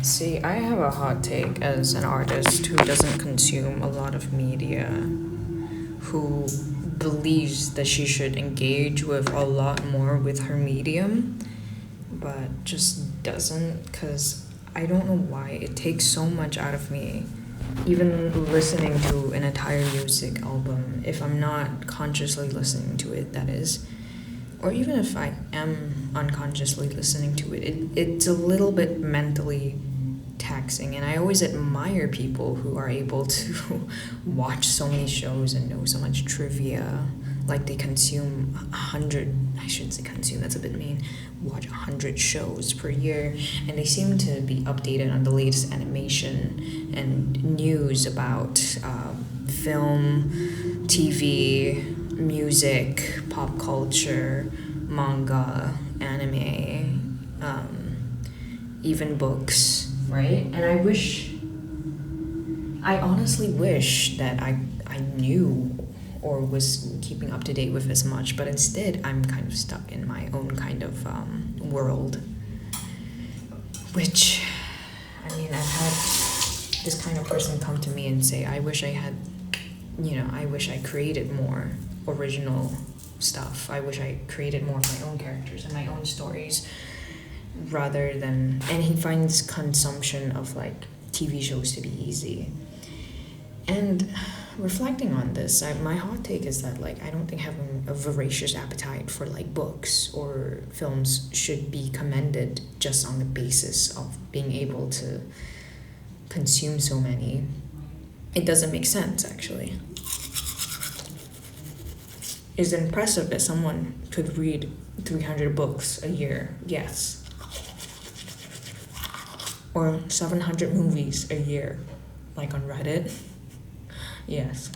See, I have a hot take as an artist who doesn't consume a lot of media, who believes that she should engage with a lot more with her medium, but just doesn't because I don't know why. It takes so much out of me. Even listening to an entire music album, if I'm not consciously listening to it, that is, or even if I am unconsciously listening to it's a little bit mentally taxing. And I always admire people who are able to watch so many shows and know so much trivia. Like they consume 100, I shouldn't say consume, that's a bit mean, watch 100 shows per year, and they seem to be updated on the latest animation and news about film, TV, music, pop culture, manga, anime, even books, right? And I honestly wish that I knew or was keeping up to date with as much, but instead I'm kind of stuck in my own kind of world, which, I mean, I've had this kind of person come to me and say, I wish I created more original stuff. I wish I created more of my own characters and my own stories rather than, and he finds consumption of like TV shows to be easy. And reflecting on this, my hot take is that like I don't think having a voracious appetite for like books or films should be commended just on the basis of being able to consume so many. It doesn't make sense, actually. It's impressive that someone could read 300 books a year, yes. Or 700 movies a year, like on Reddit. Yes.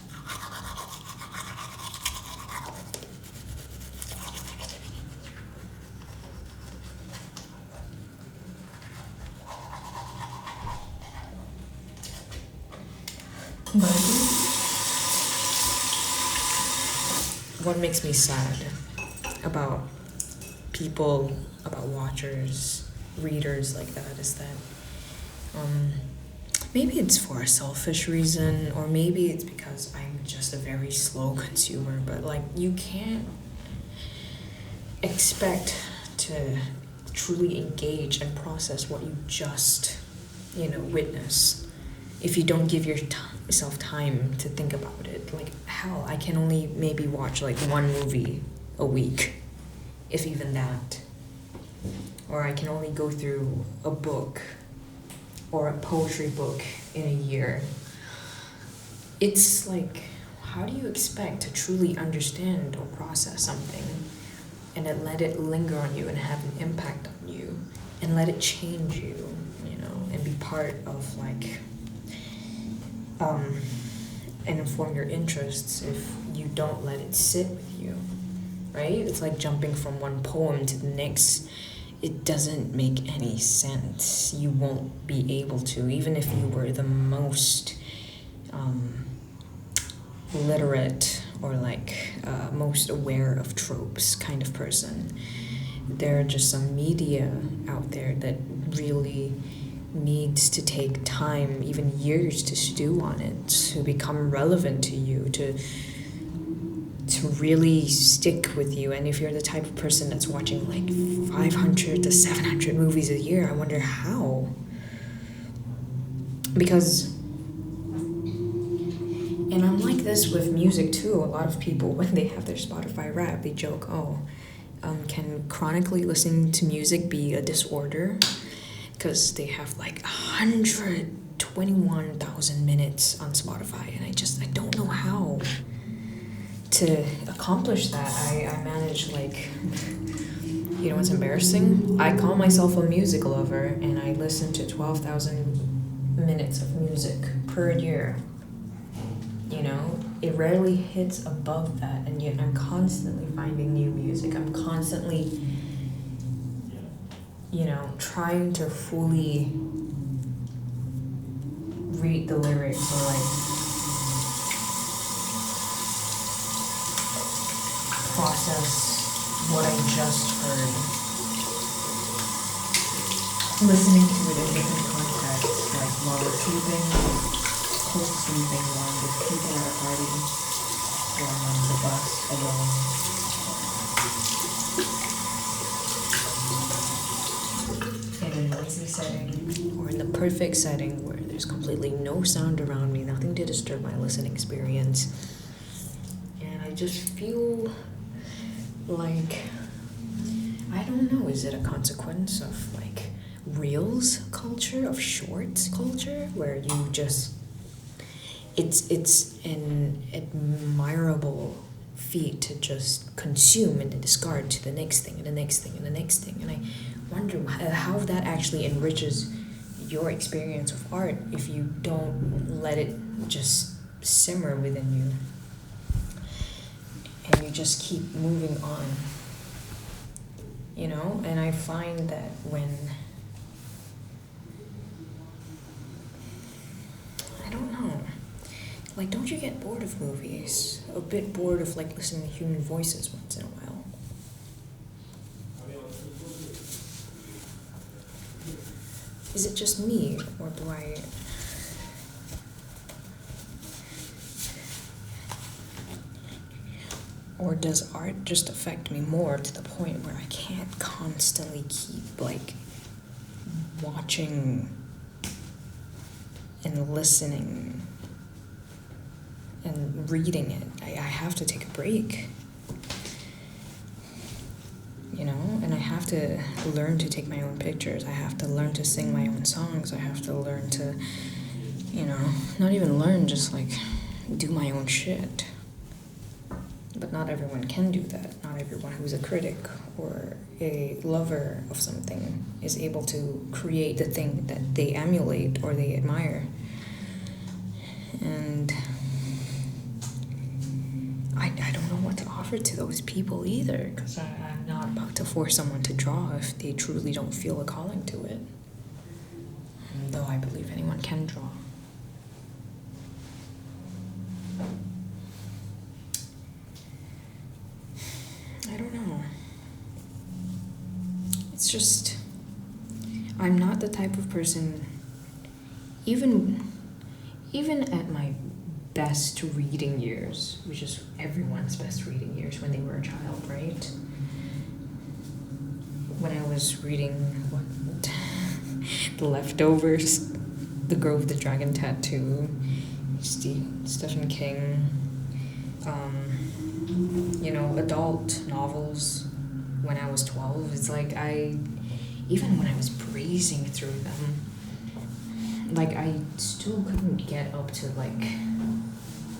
But I think what makes me sad about people, about watchers, readers like that is that maybe it's for a selfish reason, or maybe it's because I'm just a very slow consumer, but like you can't expect to truly engage and process what you just, witness if you don't give yourself time to think about it. Like, hell, I can only maybe watch like one movie a week, if even that. Or I can only go through a book or a poetry book in a year. It's like, how do you expect to truly understand or process something and then let it linger on you and have an impact on you and let it change you, and be part of like and inform your interests if you don't let it sit with you, right? It's like jumping from one poem to the next. It doesn't make any sense. You won't be able to, even if you were the most literate or like most aware of tropes kind of person. There are just some media out there that really needs to take time, even years, to stew on it, to become relevant to you, to really stick with you. And if you're the type of person that's watching like 500 to 700 movies a year, I wonder how. Because, and I'm like this with music too. A lot of people, when they have their Spotify Wrapped, they joke, can chronically listening to music be a disorder? Because they have like 121,000 minutes on Spotify, and I don't know how to accomplish that. I manage like, what's embarrassing? I call myself a music lover, and I listen to 12,000 minutes of music per year. It rarely hits above that, and yet I'm constantly finding new music. I'm constantly trying to fully read the lyrics or like process what I just heard, listening to it in different contexts. like while we're sleeping, close to sleeping, while I'm with people at a party, while I'm on the bus alone. In a noisy setting, or in the perfect setting where there's completely no sound around me, nothing to disturb my listening experience. And I just feel like, I don't know, is it a consequence of like reels culture, of shorts culture, where you just, it's an admirable feat to just consume and then discard to the next thing and the next thing and the next thing. And I wonder how that actually enriches your experience of art if you don't let it just simmer within you and you just keep moving on, you know? And I find that when, I don't know, like, don't you get bored of movies? A bit bored of like listening to human voices once in a while? Is it just me, or do I... Or does art just affect me more to the point where I can't constantly keep, like, watching and listening and reading it? I have to take a break. You know, and I have to learn to take my own pictures. I have to learn to sing my own songs. I have to learn to, you know, not even learn, just like do my own shit. But not everyone can do that. Not everyone who's a critic or a lover of something is able to create the thing that they emulate or they admire. And I don't know what to offer to those people either, because I'm not about to force someone to draw if they truly don't feel a calling to it. Though I believe anyone can draw. I don't know. It's just, I'm not the type of person, even at my best reading years, which is everyone's best reading years when they were a child, right? When I was reading The Leftovers, The Girl with the Dragon Tattoo, Stephen King, you know, adult novels when I was 12. It's like even when I was breezing through them, like I still couldn't get up to like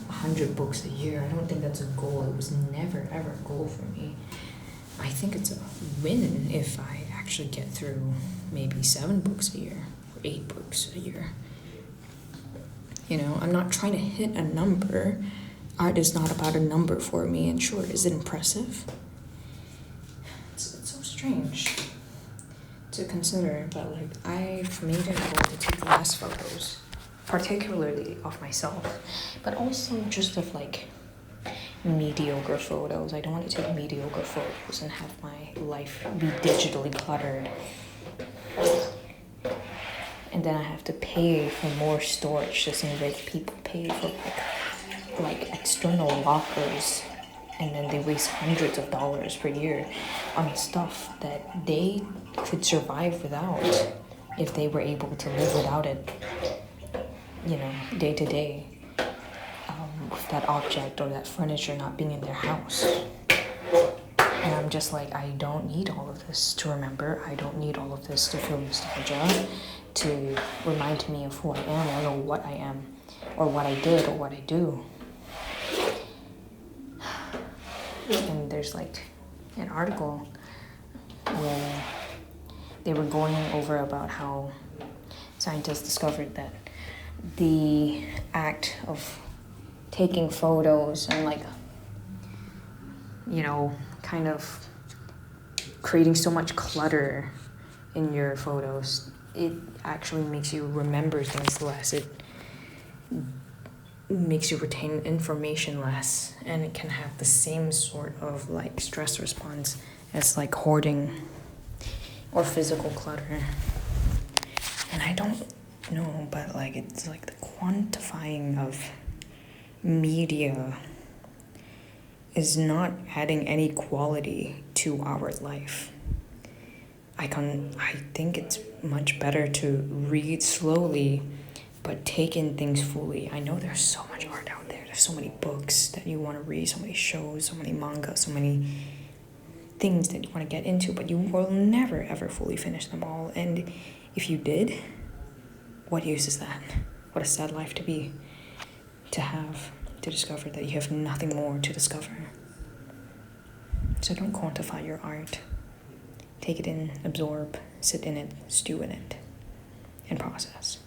100 books a year. I don't think that's a goal. It was never ever a goal for me. I think it's a win if I actually get through maybe 7 books a year or 8 books a year. You know, I'm not trying to hit a number. Art is not about a number for me. And sure, is it impressive? It's so strange to consider, but like I've made it a goal to take less photos, particularly of myself, but also just of like mediocre photos. I don't want to take mediocre photos and have my life be digitally cluttered. And then I have to pay for more storage, the same way people pay for like external lockers, and then they waste hundreds of dollars per year on stuff that they could survive without if they were able to live without it, you know, day to day, with that object or that furniture not being in their house. And I'm just like, I don't need all of this to remember. I don't need all of this to feel nostalgia, to remind me of who I am or what I am or what I did or what I do. And there's like an article where they were going over about how scientists discovered that the act of taking photos and like, you know, kind of creating so much clutter in your photos, it actually makes you remember things less. It makes you retain information less, and it can have the same sort of like stress response as like hoarding or physical clutter. And I don't No, but like it's like the quantifying of media is not adding any quality to our life. I think it's much better to read slowly but take in things fully. I know there's so much art out there. There's so many books that you want to read, so many shows, so many manga, so many things that you want to get into, but you will never ever fully finish them all. And if you did, what use is that? What a sad life to have, to discover that you have nothing more to discover. So don't quantify your art. Take it in, absorb, sit in it, stew in it, and process.